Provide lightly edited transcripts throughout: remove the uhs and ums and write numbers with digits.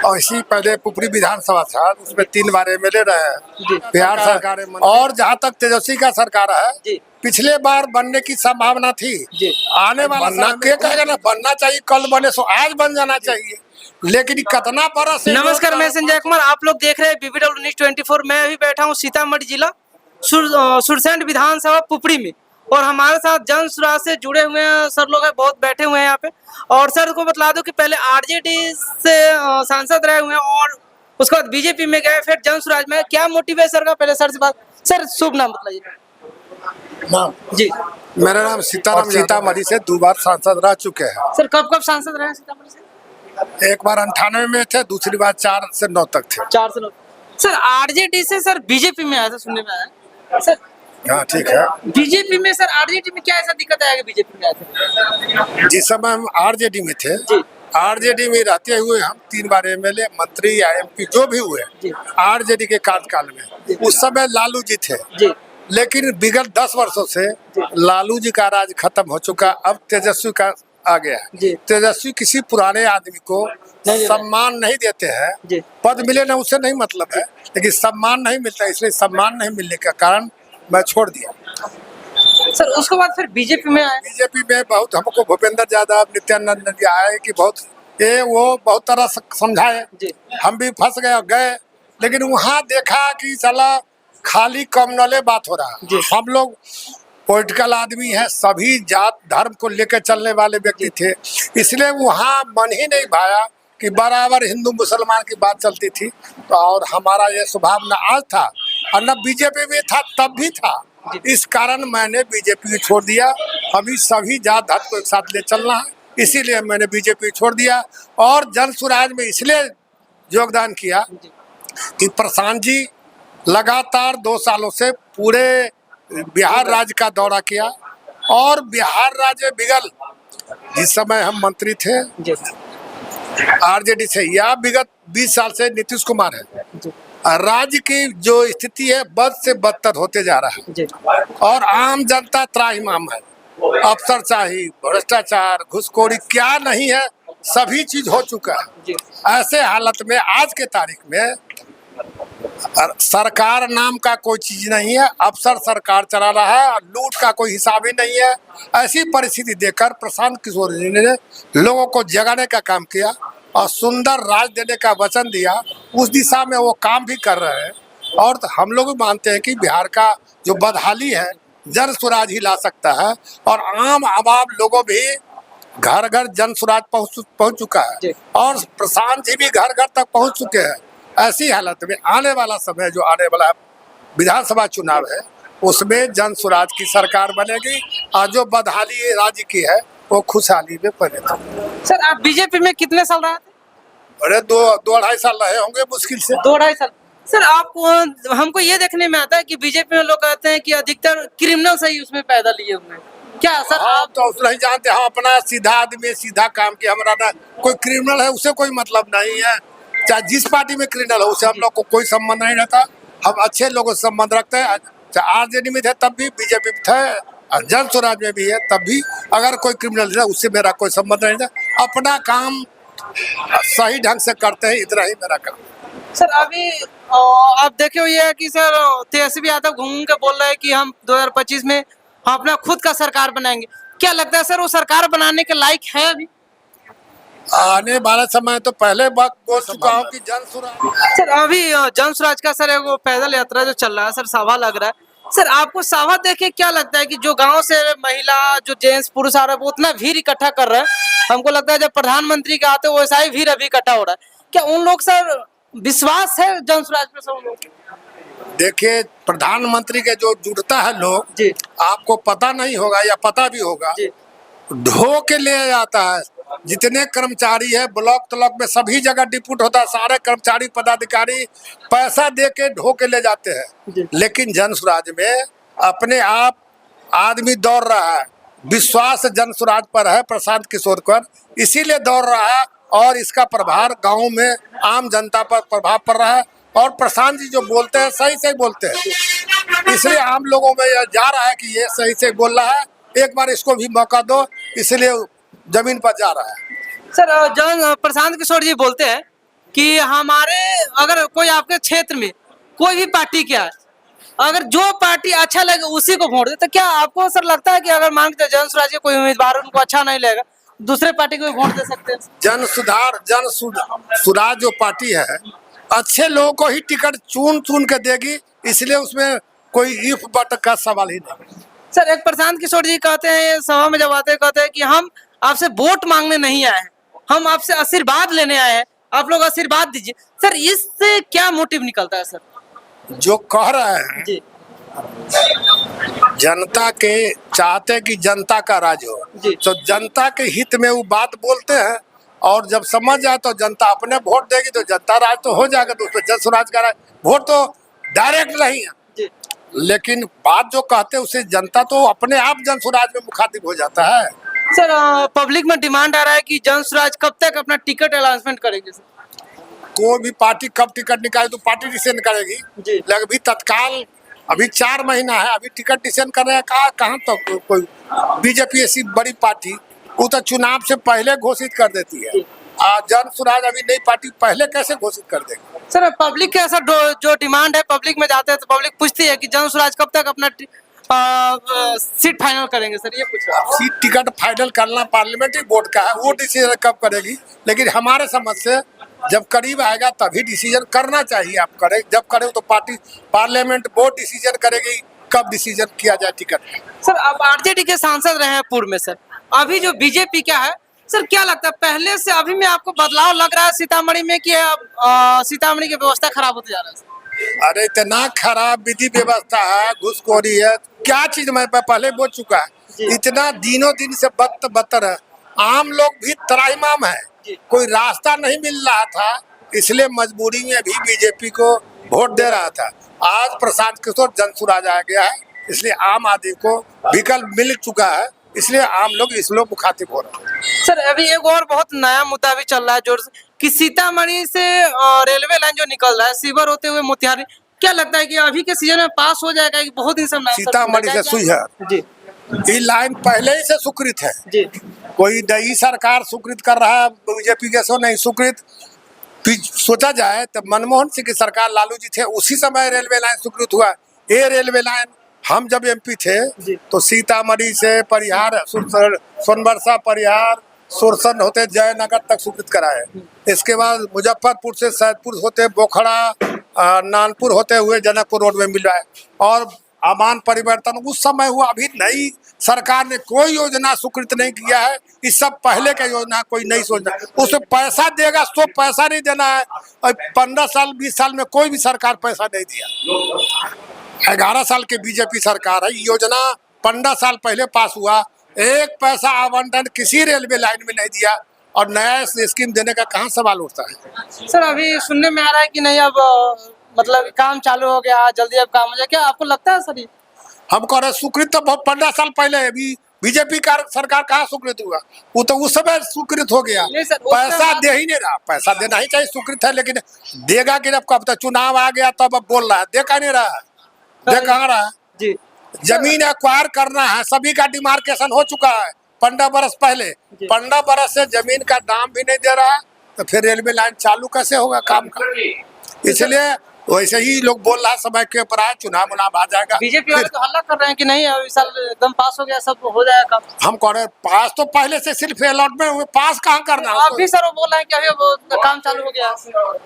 और इसी पहले पुपरी विधानसभा था, उसमें 3 बार एमएलए रहे हैं बिहार सरकार में। और जहाँ तक तेजस्वी का सरकार है, पिछले बार बनने की संभावना थी, आने वाला बनना क्या कहेगा ना, बनना चाहिए, कल बने सो आज बन जाना चाहिए, लेकिन कितना बरस। नमस्कार, मैं संजय कुमार, आप लोग देख रहे हैं BBW न्यूज़ 24। मैं अभी बैठा हूँ सीतामढ़ी जिला सुरसंड विधानसभा पुपरी में, और हमारे साथ जन सुराज से जुड़े हुए हैं सर लोग हैं, बहुत बैठे हुए हैं यहाँ पे। और सर को बतला दो कि पहले आरजेडी से सांसद रहे हुए हैं और उसके बाद बीजेपी में गए, फिर जन सुराज में। क्या मोटिव है सर का? पहले सर से बात। सर शुभ नाम बताइए। नाम जी, मेरा नाम सीताराम, सीतामढ़ी से 2 बार सांसद रह चुके हैं। सर कब कब सांसद रहे सीतामढ़ी से? एक बार 98 में थे, दूसरी बार 4 से 9 तक थे। 4 से 9। सर आरजेडी से सर बीजेपी में आया था, सुनने में आया सर। हाँ ठीक है। बीजेपी में सर, आरजेडी में क्या ऐसा दिक्कत आया कि बीजेपी में आए थे? जिस समय हम आरजेडी में थे, आरजेडी में रहते हुए हम 3 बार एमएलए, मंत्री या एमपी जो भी हुए आरजेडी के कार्यकाल में, उस समय लालू जी थे। लेकिन विगत 10 वर्षों से लालू जी का राज खत्म हो चुका, अब तेजस्वी का आ गया। तेजस्वी किसी पुराने आदमी को सम्मान नहीं देते हैं, पद मिले ना उससे नहीं मतलब है, लेकिन सम्मान नहीं मिलता, इसलिए सम्मान नहीं मिलने के कारण मैं छोड़ दिया। सर उसके बाद फिर बीजेपी में आए। बीजेपी में बहुत हमको भूपेंद्र यादव, नित्यानंद जी आए कि बहुत वो बहुत तरह से समझाए, हम भी फंस गए, लेकिन वहाँ देखा कि चला खाली कम्युनल बात हो रहा। हम लोग पॉलिटिकल आदमी है, सभी जात धर्म को लेकर चलने वाले व्यक्ति थे, इसलिए वहाँ मन ही नहीं भाया कि बराबर हिंदू मुसलमान की बात चलती थी। तो और हमारा ये स्वभाव न आज था और न बीजेपी में था, तब भी था। इस कारण मैंने बीजेपी छोड़ दिया। अभी सभी जात धर्म को एक साथ ले चलना है, इसीलिए मैंने बीजेपी छोड़ दिया और जन सुराज में इसलिए योगदान किया कि प्रशांत जी लगातार 2 सालों से पूरे बिहार राज्य का दौरा किया, और बिहार राज्य बिगल जिस समय हम मंत्री थे आरजेडी से, या विगत 20 साल से नीतीश कुमार है, राज्य की जो स्थिति है बद से बदतर होते जा रहा है और आम जनता त्राहिमाम है। अफसरशाही, भ्रष्टाचार, घुसखोरी क्या नहीं है, सभी चीज हो चुका है। ऐसे हालत में आज के तारीख में सरकार नाम का कोई चीज नहीं है, अफसर सरकार चला रहा है, लूट का कोई हिसाब ही नहीं है। ऐसी परिस्थिति देखकर प्रशांत किशोर जी ने लोगों को जगाने का काम किया और सुंदर राज देने का वचन दिया। उस दिशा में वो काम भी कर रहे हैं, और हम लोग भी मानते हैं कि बिहार का जो बदहाली है जन स्वराज ही ला सकता है, और आम आवाम लोगों भी घर घर जन स्वराज पहुंच चुका है, और प्रशांत जी भी घर घर तक पहुंच चुके हैं। ऐसी हालत में आने वाला समय, जो आने वाला विधानसभा चुनाव है, उसमें जन स्वराज की सरकार बनेगी, और जो बदहाली राज्य की है वो खुशहाली में बनेगा। सर आप बीजेपी में कितने साल रहे थे? अरे 2-2.5 साल रहे होंगे मुश्किल से। 2-2.5 साल। सर आपको, हमको ये देखने में आता है कि बीजेपी में लोग कहते हैं कि अधिकतर क्रिमिनल से ही उसमें पैदा लिए हुए हैं। क्या सर आप तो नहीं जानते, हम अपना सीधा आदमी, सीधा काम किया, हमारा ना कोई क्रिमिनल है उससे कोई मतलब नहीं है, चाहे जिस पार्टी में क्रिमिनल हो उससे हम लोग को कोई संबंध नहीं रहता। हम अच्छे लोगों से संबंध रखते हैं, चाहे आरजेडी में थे तब भी, बीजेपी में थे, और जन स्वराज में भी है तब भी। अगर कोई क्रिमिनल है उससे मेरा कोई संबंध नहीं था, अपना काम सही ढंग से करते हैं, इतना ही मेरा काम। सर अभी आप देखे हुए है कि सर तेजस्वी यादव घूम के बोल रहे हैं कि हम 2025 में हम अपना खुद का सरकार बनाएंगे। क्या लगता है सर वो सरकार बनाने के लायक है अभी? आने वाला समय तो पहले वक्त बोल चुका हूँ कि जन स्वराज। सर अभी जन स्वराज का सर वो पैदल यात्रा जो चल रहा है सर, सभा लग रहा है सर, आपको सभा देखे क्या लगता है कि जो गांव से महिला, जो जेंट्स, पुरुष आ रहे हैं वो उतना भीड़ इकट्ठा कर रहे हैं? हमको लगता है जब प्रधानमंत्री के आते वैसा ही भीड़ अभी इकट्ठा हो रहा है। क्या उन लोग सर विश्वास है जन स्वराज पे सब लोग? देखिए, प्रधानमंत्री के जो जुड़ता है लोग, आपको पता नहीं होगा या पता भी होगा, ढो के ले जाता है। जितने कर्मचारी है ब्लॉक तलॉक में सभी जगह डिप्यूट होता है, सारे कर्मचारी पदाधिकारी पैसा दे के ढो के ले जाते हैं। लेकिन जन स्वराज में अपने आप आदमी दौड़ रहा है, विश्वास जन स्वराज पर है, प्रशांत किशोर पर, इसीलिए दौड़ रहा है, और इसका प्रभाव गाँव में आम जनता पर प्रभाव पड़ रहा है। और प्रशांत जी जो बोलते हैं सही से बोलते हैं, इसलिए आम लोगों में यह जा रहा है कि ये सही से बोल रहा है, एक बार इसको भी मौका दो, इसलिए जमीन पर जा रहा है। सर जन प्रशांत किशोर जी बोलते हैं कि हमारे अगर कोई आपके क्षेत्र में कोई भी पार्टी क्या है, अगर जो पार्टी अच्छा लगे उसी को वोट दे, तो क्या आपको सर लगता है कि अगर मान के जन स्वराज के कोई उम्मीदवार उनको अच्छा नहीं लगेगा, दूसरे पार्टी को भी वोट दे सकते हैं? जन सुराज जो पार्टी है अच्छे लोगों को ही टिकट चुन चुन के देगी, इसलिए उसमें कोई इफ बट का सवाल ही नहीं। सर एक प्रशांत किशोर जी कहते हैं सभा में जब आते हैं, कहते हैं कि हम आपसे वोट मांगने नहीं आए हैं, हम आपसे आशीर्वाद लेने आए हैं, आप लोग आशीर्वाद दीजिए। सर इससे क्या मोटिव निकलता है सर? जो कह रहे हैं जी जनता के चाहते कि जनता का राज हो, जी। तो जनता के हित में वो बात बोलते हैं, और जब समझ जाए तो जनता अपने वोट देगी, तो जनता राज तो हो जाएगा, तो उसमें जन स्वराज का राज वोट तो डायरेक्ट नहीं है, जी। लेकिन बात जो कहते हैं उससे जनता तो अपने आप जन स्वराज में मुखातिब हो जाता है। सर पब्लिक में डिमांड आ रहा है कि जन स्वराज कब तक अपना टिकट अनाउंसमेंट करेंगे सर? कोई भी पार्टी कब टिकट निकाले तो पार्टी डिसीजन करेगी, जी। लेकिन अभी तत्काल अभी 4 महीना है, अभी टिकट डिसीजन कर रहे हैं। कहाँ तक कोई बीजेपी ऐसी बड़ी पार्टी वो तो चुनाव से पहले घोषित कर देती है, जन स्वराज अभी नई पार्टी पहले कैसे घोषित कर देगी? सर पब्लिक के ऐसा जो डिमांड है, पब्लिक में जाते हैं तो पब्लिक पूछती है कि जन स्वराज कब तक अपना सीट फाइनल करेंगे सर, ये पूछ रहा हूं। सीट टिकट फाइनल करना पार्लियामेंट्री बोर्ड का है, वो डिसीजन कब करेगी, लेकिन हमारे समझ से जब करीब आएगा तभी डिसीजन करना चाहिए। आप करें, जब करें तो पार्टी पार्लियामेंट बोर्ड डिसीजन करेगी कब डिसीजन किया जाए टिकट। सर आप आरजेडी के सांसद रहे हैं पूर्व में सर, अभी जो बीजेपी क्या है सर, क्या लगता है पहले से अभी में आपको बदलाव लग रहा है सीतामढ़ी में कि सीतामढ़ी की व्यवस्था खराब होती जा रहा है? अरे इतना खराब विधि व्यवस्था है, घुसखोरी है, क्या चीज मैं पहले बोल चुका है, इतना दिनों दिन से बदतर है। आम लोग भी त्राहिमाम है, कोई रास्ता नहीं मिल रहा था, इसलिए मजबूरी में भी बीजेपी को वोट दे रहा था। आज प्रशांत किशोर जन स्वराज आ गया है, इसलिए आम आदमी को विकल्प मिल चुका है, इसलिए आम लोग इस लोग मुखातिब हो रहे हैं। सर अभी एक और बहुत नया मुद्दा भी चल रहा है जोर से कि सीतामढ़ी से रेलवे लाइन जो निकल रहा है सीवर होते हुए मोतिहारी, क्या लगता है कि अभी के सीजन में पास हो जाएगा कि बहुत दिन से सीतामढ़ी से सुइहर जी ये लाइन पहले ही से स्वीकृत है, जी कोई नई सरकार स्वीकृत कर रहा है बीजेपी के सो नहीं स्वीकृत। सोचा जाए तो मनमोहन सिंह की सरकार लालू जी थे उसी समय रेलवे लाइन स्वीकृत हुआ। ये रेलवे लाइन हम जब एमपी थे तो सीतामढ़ी से परिहार सोनबरसा परिहार सुरसन होते जयनगर तक स्वीकृत कराए, इसके बाद मुजफ्फरपुर से सैदपुर होते बोखड़ा नानपुर होते हुए जनकपुर रोड में मिला है, और अमान परिवर्तन उस समय हुआ। अभी नई सरकार ने कोई योजना स्वीकृत नहीं किया है, इस सब पहले का योजना, कोई नई योजना उसमें पैसा देगा तो पैसा नहीं देना है। और 15 साल 20 साल में कोई भी सरकार पैसा नहीं दिया। 11 साल की बीजेपी सरकार है, योजना 15 साल पहले पास हुआ, एक पैसा आवंटन किसी रेलवे लाइन में नहीं दिया, और नया स्कीम देने का कहाँ सवाल उठता है? सर अभी सुनने में आ रहा है कि नहीं अब मतलब काम चालू हो गया, जल्दी अब काम हो जाए, क्या आपको लगता है सर? ये हम कह रहे स्वीकृत तो बहुत 15 साल पहले, अभी बीजेपी का सरकार कहाँ स्वीकृत हुआ, वो तो उस समय स्वीकृत हो गया। नहीं सर, पैसा दे ही नहीं रहा, पैसा देना ही चाहिए, स्वीकृत है, लेकिन देगा कि कब तक चुनाव आ गया तब अब बोल रहा है, दे नहीं रहा है, दे कहाँ रहा है? जी जमीन एक्वायर करना है, सभी का डिमार्केशन हो चुका है 15 बरस पहले, 15 बरस से जमीन का दाम भी नहीं दे रहा है, तो फिर रेलवे लाइन चालू कैसे होगा काम का? इसलिए वैसे ही लोग बोल रहा है समय के ऊपर आए, चुनाव आ जाएगा। बीजेपी वाले तो हल्ला कर रहे हैं कि नहीं अब इस साल एकदम पास हो गया, सब हो जाएगा काम। हम कह रहे पास तो पहले से सिर्फ अलॉटमेंट हुए, पास कहाँ करना है? आप भी सर वो बोल रहे हैं कि अभी वो काम चालू हो गया।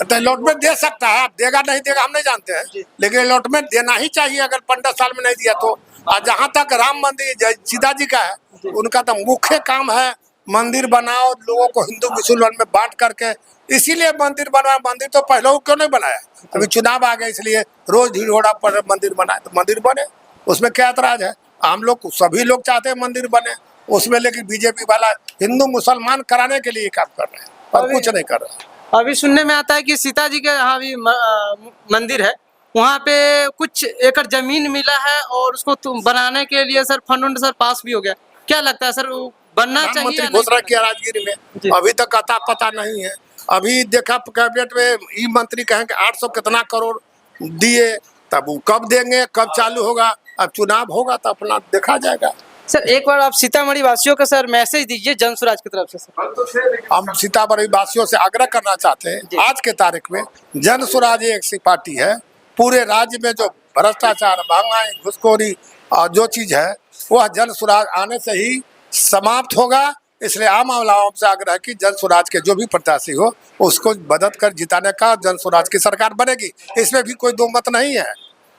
तो अलॉटमेंट दे सकता है, देगा नहीं देगा हम नहीं जानते हैं, लेकिन अलॉटमेंट देना ही चाहिए अगर 15 साल में नहीं दिया तो। और जहाँ तक राम मंदिर सीता जी का है, उनका तो मुख्य काम है मंदिर बनाओ, लोगों को हिंदू मुसलमान में बांट करके, इसीलिए मंदिर बनवाया। मंदिर तो पहले क्यों नहीं बनाया? अभी चुनाव आ गया इसलिए रोज ढिढोरा पर मंदिर बनाए, तो मंदिर बने, उसमें क्या ऐतराज है? हम लोग सभी लोग चाहते हैं मंदिर बने उसमें, लेकिन बीजेपी वाला हिंदू मुसलमान कराने के लिए काम कर रहे हैं और कुछ नहीं कर रहा। अभी सुनने में आता है कि सीता जी के यहाँ भी मंदिर है, वहाँ पे कुछ एकड़ जमीन मिला है और उसको बनाने के लिए सर फंड सर पास भी हो गया। क्या लगता है सर वो बनना चाहिए? मंत्री घोषणा किया राजगीर में, अभी तक अता पता नहीं है। अभी देखा कैबिनेट में ई मंत्री कहें कि 800 कितना करोड़ दिए, तब वो कब देंगे, कब चालू होगा? अब चुनाव होगा तो अपना देखा जाएगा। सर एक बार आप सीतामढ़ी वासियों का सर मैसेज दीजिए जन स्वराज की तरफ से सर। हम सीतामढ़ी वासियों से आग्रह करना चाहते हैं, आज के तारीख में जन स्वराज एक ऐसी पार्टी है, पूरे राज्य में जो भ्रष्टाचार, महंगाई, घुसखोरी और जो चीज है वह जन स्वराज आने से ही समाप्त होगा। इसलिए आम आवाम से आग्रह है कि जन स्वराज के जो भी प्रत्याशी हो उसको मदद कर जिताने का, जन स्वराज की सरकार बनेगी, इसमें भी कोई दो मत नहीं है।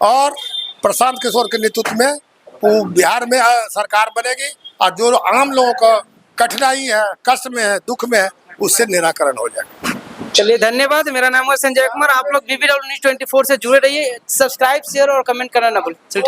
और प्रशांत किशोर के नेतृत्व में बिहार में सरकार बनेगी और जो आम लोगों का कठिनाई है, कष्ट में है, दुख में है, उससे निराकरण हो जाएगा। चलिए धन्यवाद। मेरा नाम है संजय कुमार। आप लोग BBW News 24 से जुड़े रहिए। सब्सक्राइब, शेयर और कमेंट करना ना भूलें।